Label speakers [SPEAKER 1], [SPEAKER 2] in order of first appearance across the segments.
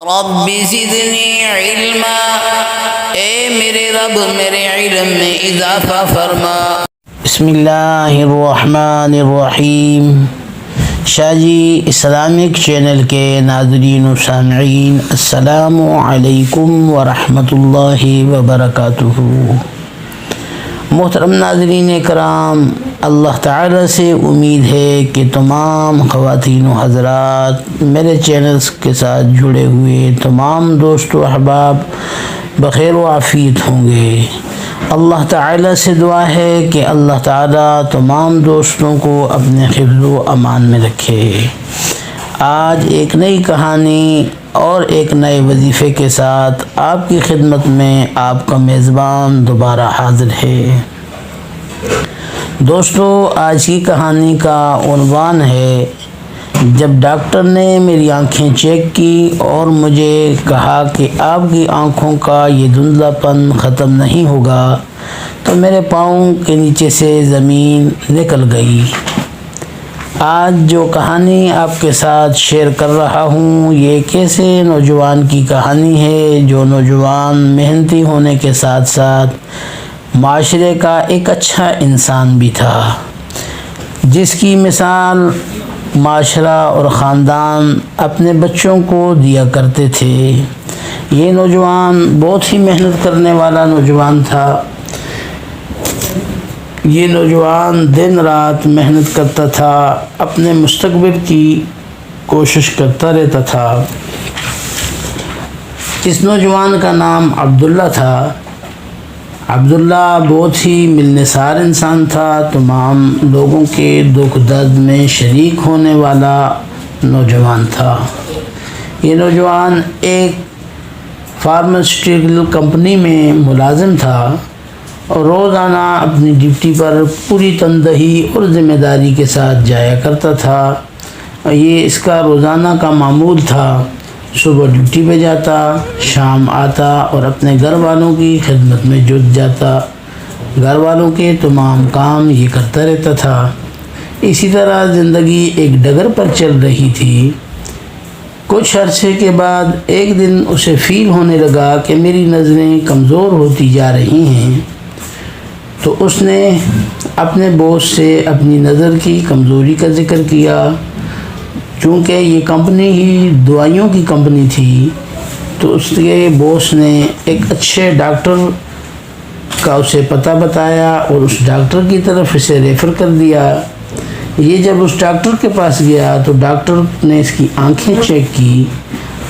[SPEAKER 1] رب زدنی علما، اے میرے رب میرے علم میں اضافہ فرما۔
[SPEAKER 2] بسم اللہ الرحمن الرحیم۔ شاہ جی اسلامک چینل کے ناظرین و سامعین، السلام علیکم ورحمۃ اللہ وبرکاتہ۔ محترم ناظرین کرام، اللہ تعالی سے امید ہے کہ تمام خواتین و حضرات میرے چینلز کے ساتھ جڑے ہوئے تمام دوست و احباب بخیر و عافیت ہوں گے۔ اللہ تعالی سے دعا ہے کہ اللہ تعالی تمام دوستوں کو اپنے حفظ و امان میں رکھے۔ آج ایک نئی کہانی اور ایک نئے وظیفے کے ساتھ آپ کی خدمت میں آپ کا میزبان دوبارہ حاضر ہے۔ دوستو، آج کی کہانی کا عنوان ہے جب ڈاکٹر نے میری آنکھیں چیک کی اور مجھے کہا کہ آپ کی آنکھوں کا یہ دھندلا پن ختم نہیں ہوگا تو میرے پاؤں کے نیچے سے زمین نکل گئی۔ آج جو کہانی آپ کے ساتھ شیئر کر رہا ہوں یہ ایک ایسے نوجوان کی کہانی ہے جو نوجوان محنتی ہونے کے ساتھ ساتھ معاشرے کا ایک اچھا انسان بھی تھا، جس کی مثال معاشرہ اور خاندان اپنے بچوں کو دیا کرتے تھے۔ یہ نوجوان بہت ہی محنت کرنے والا نوجوان تھا۔ یہ نوجوان دن رات محنت کرتا تھا، اپنے مستقبل کی کوشش کرتا رہتا تھا۔ اس نوجوان کا نام عبداللہ تھا۔ عبداللہ بہت ہی ملنسار انسان تھا، تمام لوگوں کے دکھ درد میں شریک ہونے والا نوجوان تھا۔ یہ نوجوان ایک فارماسیوٹیکل کمپنی میں ملازم تھا اور روزانہ اپنی ڈیوٹی پر پوری تندہی اور ذمہ داری کے ساتھ جایا کرتا تھا۔ یہ اس کا روزانہ کا معمول تھا۔ صبح ڈیوٹی پہ جاتا، شام آتا اور اپنے گھر والوں کی خدمت میں جٹ جاتا۔ گھر والوں کے تمام کام یہ کرتا رہتا تھا۔ اسی طرح زندگی ایک ڈگر پر چل رہی تھی۔ کچھ عرصے کے بعد ایک دن اسے فیل ہونے لگا کہ میری نظریں کمزور ہوتی جا رہی ہیں، تو اس نے اپنے باس سے اپنی نظر کی کمزوری کا ذکر کیا۔ چونکہ یہ کمپنی ہی دوائیوں کی کمپنی تھی تو اس کے باس نے ایک اچھے ڈاکٹر کا اسے پتہ بتایا اور اس ڈاکٹر کی طرف اسے ریفر کر دیا۔ یہ جب اس ڈاکٹر کے پاس گیا تو ڈاکٹر نے اس کی آنکھیں چیک کی۔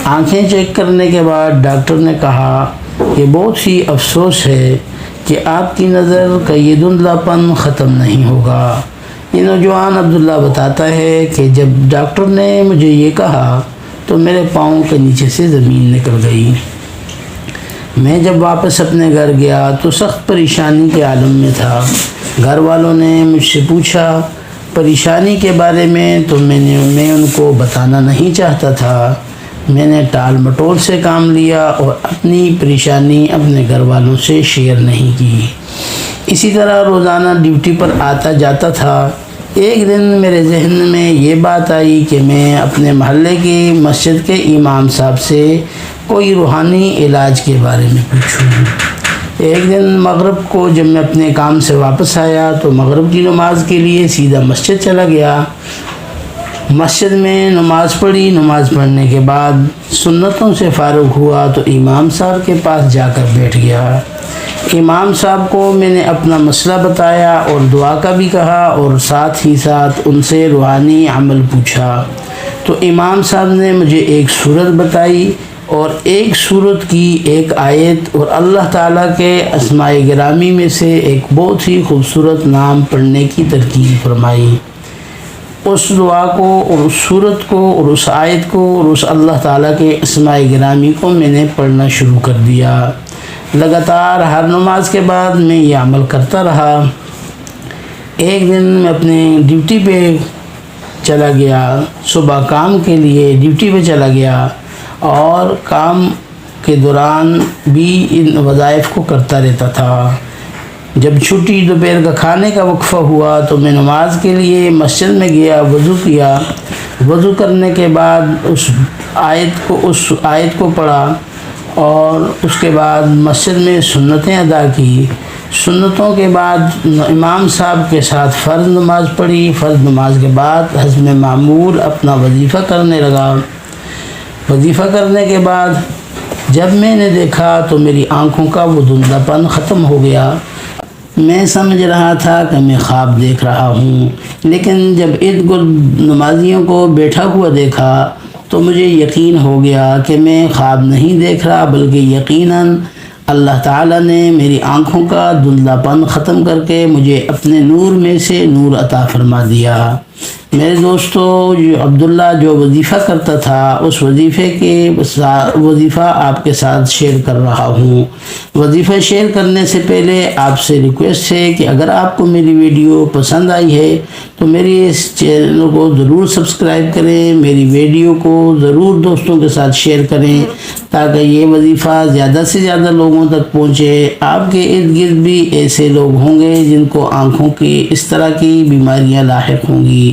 [SPEAKER 2] آنکھیں چیک کرنے کے بعد ڈاکٹر نے کہا کہ بہت ہی افسوس ہے کہ آپ کی نظر کا یہ دھندلا پن ختم نہیں ہوگا۔ یہ نوجوان عبداللہ بتاتا ہے کہ جب ڈاکٹر نے مجھے یہ کہا تو میرے پاؤں کے نیچے سے زمین نکل گئی۔ میں جب واپس اپنے گھر گیا تو سخت پریشانی کے عالم میں تھا۔ گھر والوں نے مجھ سے پوچھا پریشانی کے بارے میں تو میں ان کو بتانا نہیں چاہتا تھا۔ میں نے ٹال مٹول سے کام لیا اور اپنی پریشانی اپنے گھر والوں سے شیئر نہیں کی۔ اسی طرح روزانہ ڈیوٹی پر آتا جاتا تھا۔ ایک دن میرے ذہن میں یہ بات آئی کہ میں اپنے محلے کی مسجد کے امام صاحب سے کوئی روحانی علاج کے بارے میں پوچھوں۔ ایک دن مغرب کو جب میں اپنے کام سے واپس آیا تو مغرب کی نماز کے لیے سیدھا مسجد چلا گیا۔ مسجد میں نماز پڑھی۔ نماز پڑھنے کے بعد سنتوں سے فارغ ہوا تو امام صاحب کے پاس جا کر بیٹھ گیا۔ امام صاحب کو میں نے اپنا مسئلہ بتایا اور دعا کا بھی کہا اور ساتھ ہی ساتھ ان سے روحانی عمل پوچھا۔ تو امام صاحب نے مجھے ایک سورت بتائی اور ایک سورت کی ایک آیت اور اللہ تعالیٰ کے اسماء گرامی میں سے ایک بہت ہی خوبصورت نام پڑھنے کی ترغیب فرمائی۔ اس دعا کو اور اس سورت کو اور اس آیت کو اور اس اللہ تعالیٰ کے اسماء گرامی کو میں نے پڑھنا شروع کر دیا۔ لگاتار ہر نماز کے بعد میں یہ عمل کرتا رہا۔ ایک دن میں اپنے ڈیوٹی پہ چلا گیا، صبح کام کے لیے ڈیوٹی پہ چلا گیا اور کام کے دوران بھی ان وظائف کو کرتا رہتا تھا۔ جب چھٹی دوپہر کا کھانے کا وقفہ ہوا تو میں نماز کے لیے مسجد میں گیا، وضو کیا وضو کرنے کے بعد اس آیت کو پڑھا اور اس کے بعد مسجد میں سنتیں ادا کی۔ سنتوں کے بعد امام صاحب کے ساتھ فرض نماز پڑھی۔ فرض نماز کے بعد حسب معمول اپنا وظیفہ کرنے لگا۔ وظیفہ کرنے کے بعد جب میں نے دیکھا تو میری آنکھوں کا وہ دھندلا پن ختم ہو گیا۔ میں سمجھ رہا تھا کہ میں خواب دیکھ رہا ہوں، لیکن جب ارد گرد نمازیوں کو بیٹھا ہوا دیکھا تو مجھے یقین ہو گیا کہ میں خواب نہیں دیکھ رہا، بلکہ یقیناً اللہ تعالیٰ نے میری آنکھوں کا دھندلا پن ختم کر کے مجھے اپنے نور میں سے نور عطا فرما دیا۔ میرے دوستو، جو عبداللہ جو وظیفہ کرتا تھا اس وظیفہ آپ کے ساتھ شیئر کر رہا ہوں۔ وظیفہ شیئر کرنے سے پہلے آپ سے ریکویسٹ ہے کہ اگر آپ کو میری ویڈیو پسند آئی ہے تو میری اس چینل کو ضرور سبسکرائب کریں، میری ویڈیو کو ضرور دوستوں کے ساتھ شیئر کریں تاکہ یہ وظیفہ زیادہ سے زیادہ لوگوں تک پہنچے۔ آپ کے ارد گرد بھی ایسے لوگ ہوں گے جن کو آنکھوں کی اس طرح کی بیماریاں لاحق ہوں گی،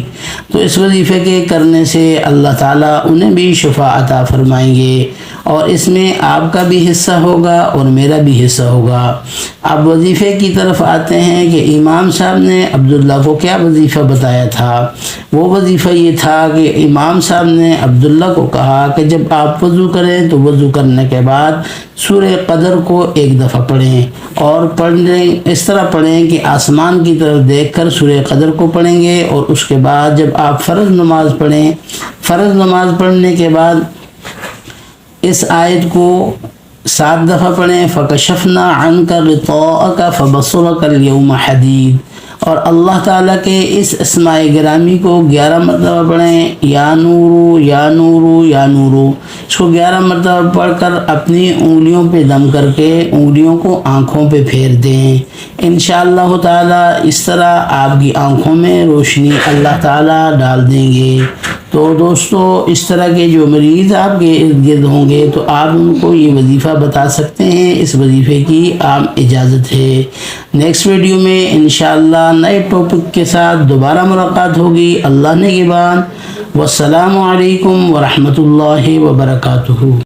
[SPEAKER 2] تو اس وظیفے کے کرنے سے اللہ تعالیٰ انہیں بھی شفا عطا فرمائیں گے، اور اس میں آپ کا بھی حصہ ہوگا اور میرا بھی حصہ ہوگا۔ اب وظیفے کی طرف آتے ہیں کہ امام صاحب نے عبداللہ کو کیا وظیفہ بتایا تھا۔ وہ وظیفہ یہ تھا کہ امام صاحب نے عبداللہ کو کہا کہ جب آپ وضو کریں تو وضو کرنے کے بعد سورہ قدر کو ایک دفعہ پڑھیں، اور اس طرح پڑھیں کہ آسمان کی طرف دیکھ کر سورہ قدر کو پڑھیں گے، اور اس کے بعد جب آپ فرض نماز پڑھیں، فرض نماز پڑھنے کے بعد اس آیت کو 7 دفعہ پڑھیں، فَكَشَفْنَا عَنْكَ غِطَاءَكَ فَبَصَرُكَ الْيَوْمَ حَدِيدٌ، اور اللہ تعالیٰ کے اس اسماء گرامی کو 11 مرتبہ پڑھیں، یا نورو یا نورو یا نورو۔ اس کو 11 مرتبہ پڑھ کر اپنی انگلیوں پہ دم کر کے انگلیوں کو آنکھوں پہ پھیر دیں۔ انشاءاللہ تعالیٰ اس طرح آپ کی آنکھوں میں روشنی اللہ تعالیٰ ڈال دیں گے۔ تو دوستو، اس طرح کے جو مریض آپ کے ارد گرد ہوں گے تو آپ ان کو یہ وظیفہ بتا سکتے ہیں، اس وظیفے کی عام اجازت ہے۔ نیکسٹ ویڈیو میں انشاءاللہ نئے ٹاپک کے ساتھ دوبارہ ملاقات ہوگی۔ اللہ نگہبان، والسلام علیکم ورحمۃ اللہ وبرکاتہ۔